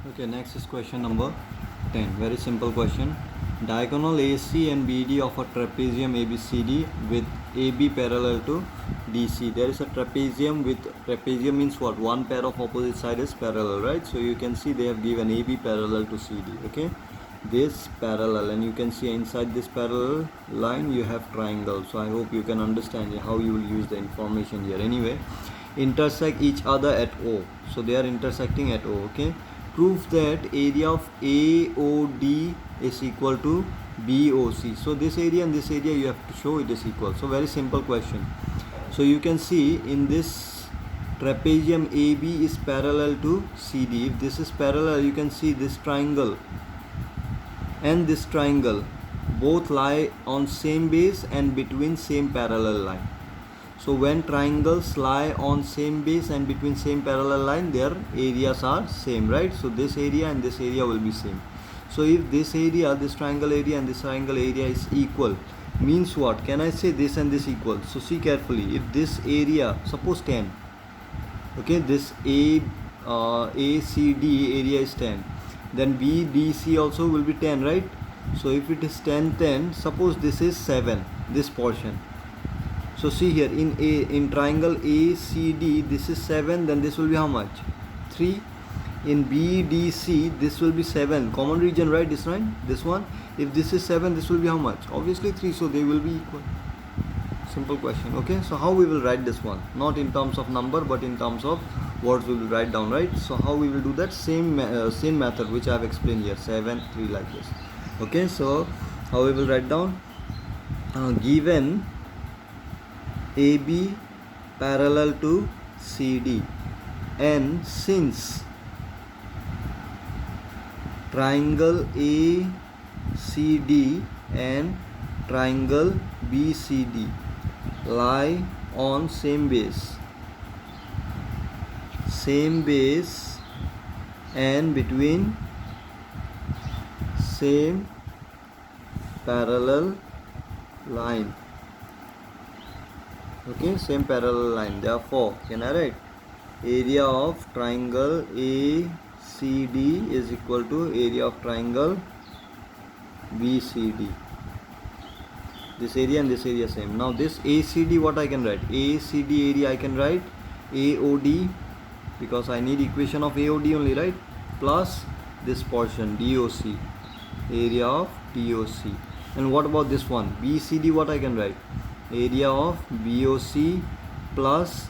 Okay, next is question number 10. Very simple question. Diagonal AC and BD of a trapezium ABCD with AB parallel to DC. There is a trapezium with trapezium means what? One pair of opposite side is parallel, right? So you can see they have given AB parallel to CD. Okay, this parallel, and you can see inside this parallel line you have triangle. So I hope you can understand how you will use the information here. Anyway, intersect each other at O. So they are intersecting at O. Okay, prove that area of AOD is equal to BOC. So this area and this area you have to show it is equal. So very simple question. So you can see in this trapezium AB is parallel to CD. If this is parallel, you can see this triangle and this triangle both lie on same base and between same parallel line. So when triangles lie on same base and between same parallel line, their areas are same, right? So this area and this area will be same. So if this area, this triangle area and this triangle area is equal, means what? Can I say this and this equal? So see carefully. If this area, suppose 10, okay, this ACD area is 10, then BDC also will be 10, right? So if it is 10, 10, suppose this is 7, this portion. So see here in triangle ACD, this is 7, then this will be how much? 3. In BDC, this will be 7. Common region, right? This one, this one. If this is 7, this will be how much? Obviously 3. So they will be equal. Simple question. Okay. So how we will write this one? Not in terms of number, but in terms of words we will write down, right? So how we will do that? Same method which I have explained here. 7, 3 like this. Okay. So how we will write down? Given AB parallel to CD, and since triangle ACD and triangle BCD lie on same base and between same parallel line. Okay, same parallel line. Therefore, can I write area of triangle ACD is equal to area of triangle BCD. This area and this area same. Now this ACD, what I can write? ACD area I can write AOD, because I need equation of AOD only, right? Plus this portion DOC, area of DOC. And what about this one? BCD, what I can write? Area of BOC plus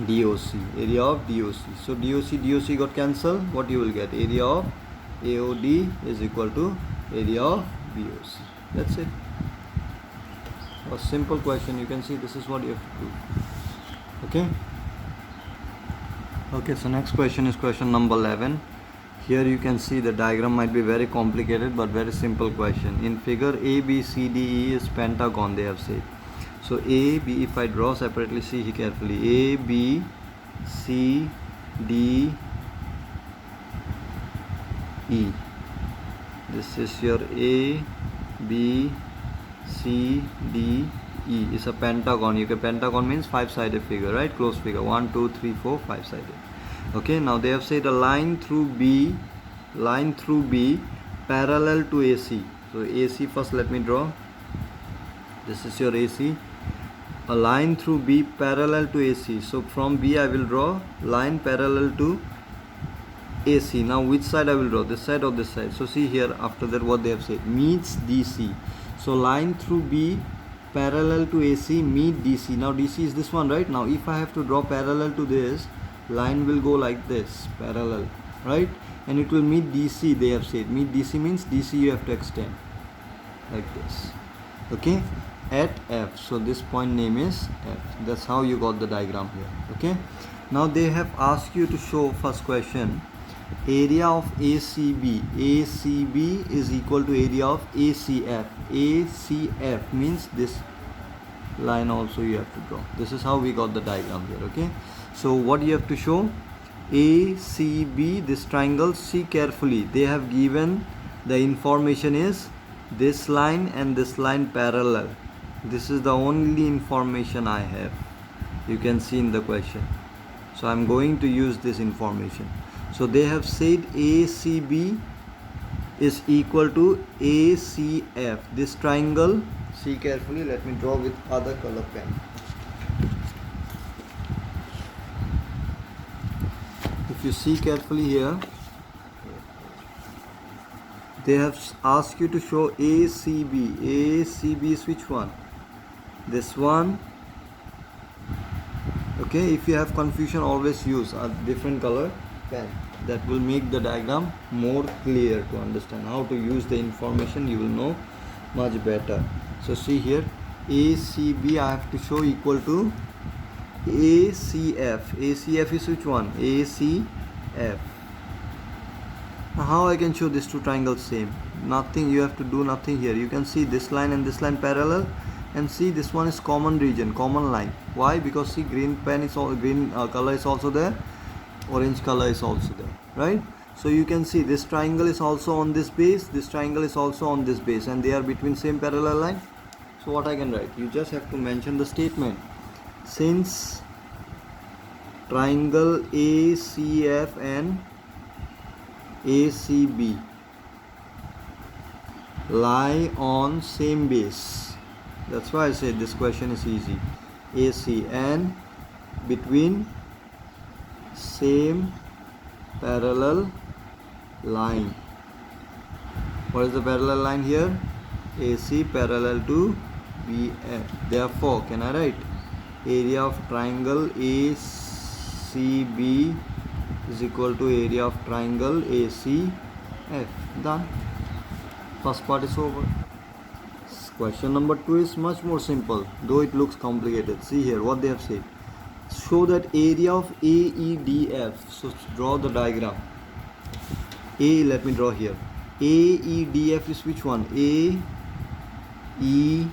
DOC, area of DOC. So DOC got cancelled. What you will get? Area of AOD is equal to area of BOC. That's it. A simple question. You can see this is what you have to do. Okay. Okay. So next question is question number 11. Here you can see the diagram might be very complicated, but very simple question. In figure A, B, C, D, E is pentagon, they have said. So A, B, if I draw separately, see here carefully. A, B, C, D, E. This is your A, B, C, D, E. It's a pentagon. You can, pentagon means 5-sided figure, right? Closed figure. 1, 2, 3, 4, 5-sided. Okay, now they have said a line through B parallel to AC. So AC first, let me draw. This is your AC. A line through B parallel to AC. So from B I will draw line parallel to AC. Now which side I will draw? This side or this side? So see here, after that what they have said, meets DC. So line through B parallel to AC meet DC. Now DC is this one, right? Now if I have to draw parallel to this, line will go like this, parallel, right? And it will meet DC. They have said meet DC means DC you have to extend like this. Okay, at F. So this point name is F. That's how you got the diagram here. Okay, now they have asked you to show, first question, area of ACB. ACB is equal to area of ACF. ACF means this line also you have to draw. This is how we got the diagram here. Okay, so what you have to show? ACB, this triangle, see carefully, they have given the information is this line and this line parallel. This is the only information I have. You can see in the question. So I'm going to use this information. So So they have said ACB is equal to ACF. This triangle, see carefully, let me draw with other color pen. If you see carefully here, they have asked you to show ACB. ACB is which one? This one. Okay, if you have confusion, always use a different color pen. That will make the diagram more clear to understand. How to use the information, you will know much better. So see here, ACB I have to show equal to ACF. ACF is which one? ACF. Now how I can show these two triangles same? Nothing, you have to do nothing here. You can see this line and this line parallel, and see this one is common region, common line. Why? Because see, green pen is all green color is also there, orange color is also there, right? So you can see this triangle is also on this base, this triangle is also on this base, and they are between same parallel line. So what I can write? You just have to mention the statement. Since triangle ACF and ACB lie on same base, that's why I said this question is easy. AC and between same parallel line. What is the parallel line here? AC parallel to BF. Therefore, can I write area of triangle ACB is equal to area of triangle ACF. Done. First part is over. Question number 2 is much more simple, though it looks complicated. See here what they have said. Show that area of AEDF. So draw the diagram. A, let me draw here. AEDF is which one? AEDF.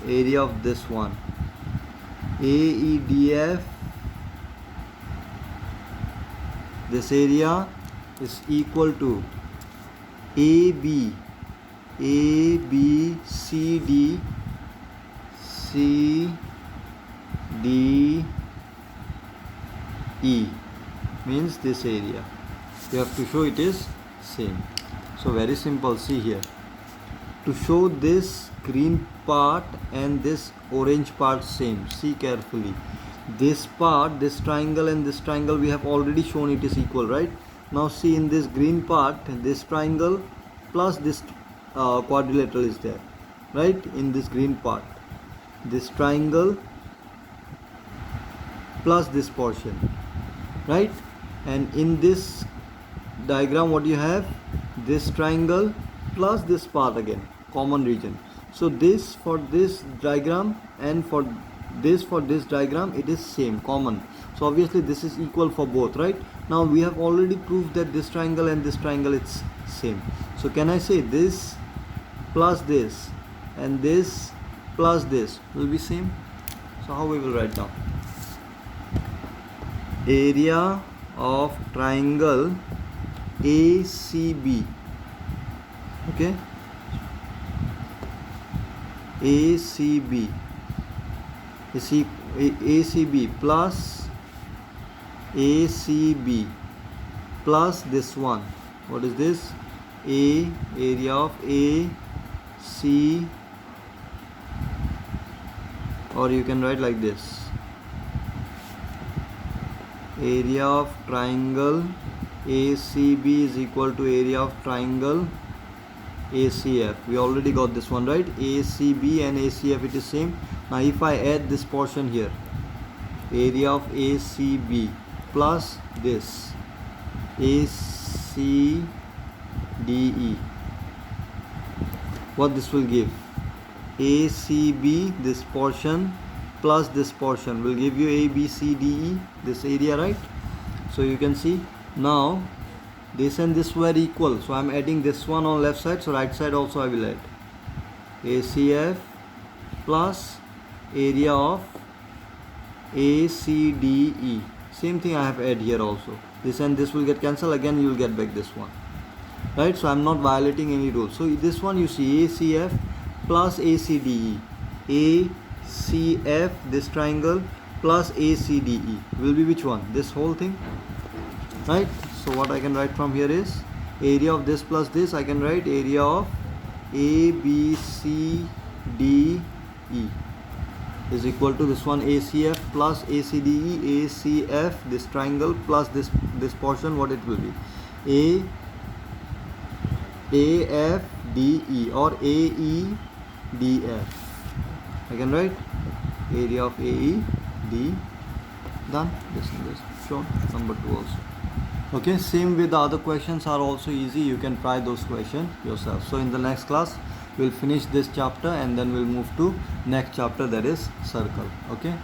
Area of this one. AEDF. This area is equal to AB, CD, E, means this area. You have to show it is same. So very simple. See here, to show this green part and this orange part same, see carefully. This part, this triangle and this triangle, we have already shown it is equal, right? Now see, in this green part, this triangle plus this quadrilateral is there, right? In this green part, this triangle plus this portion, right? And in this diagram, what you have? This triangle plus this part again, common region. So this for this diagram and for this diagram, it is same, common. So obviously this is equal for both, right? Now we have already proved that this triangle and this triangle it's same. So can I say this plus this and this plus this will be same? So how we will write down? Area of triangle ACB. Okay, ACB is ACB plus ACB plus this one. What is this? Area of AC, or you can write like this: area of triangle ACB is equal to area of triangle ACF. We already got this one, right? ACB and ACF, it is same. Now if I add this portion here, area of ACB plus this ACDE, what this will give? ACB, this portion plus this portion will give you ABCDE, this area, right? So you can see now this and this were equal, so I am adding this one on left side, so right side also I will add ACF plus area of ACDE. Same thing I have add here also. This and this will get cancelled, again you will get back this one, right? So I am not violating any rule. So this one you see ACF plus ACDE. ACF, this triangle plus ACDE will be which one? This whole thing, right? So what I can write from here is area of this plus this. I can write area of ABCDE is equal to this one ACF plus ACDE. ACF, this triangle, plus this portion, what it will be? AFDE or AEDF. I can write area of AED. Done. This and this shown. Number 2 also. Okay, same with the other questions are also easy. You can try those questions yourself. So in the next class we'll finish this chapter and then we'll move to next chapter, that is circle. Okay.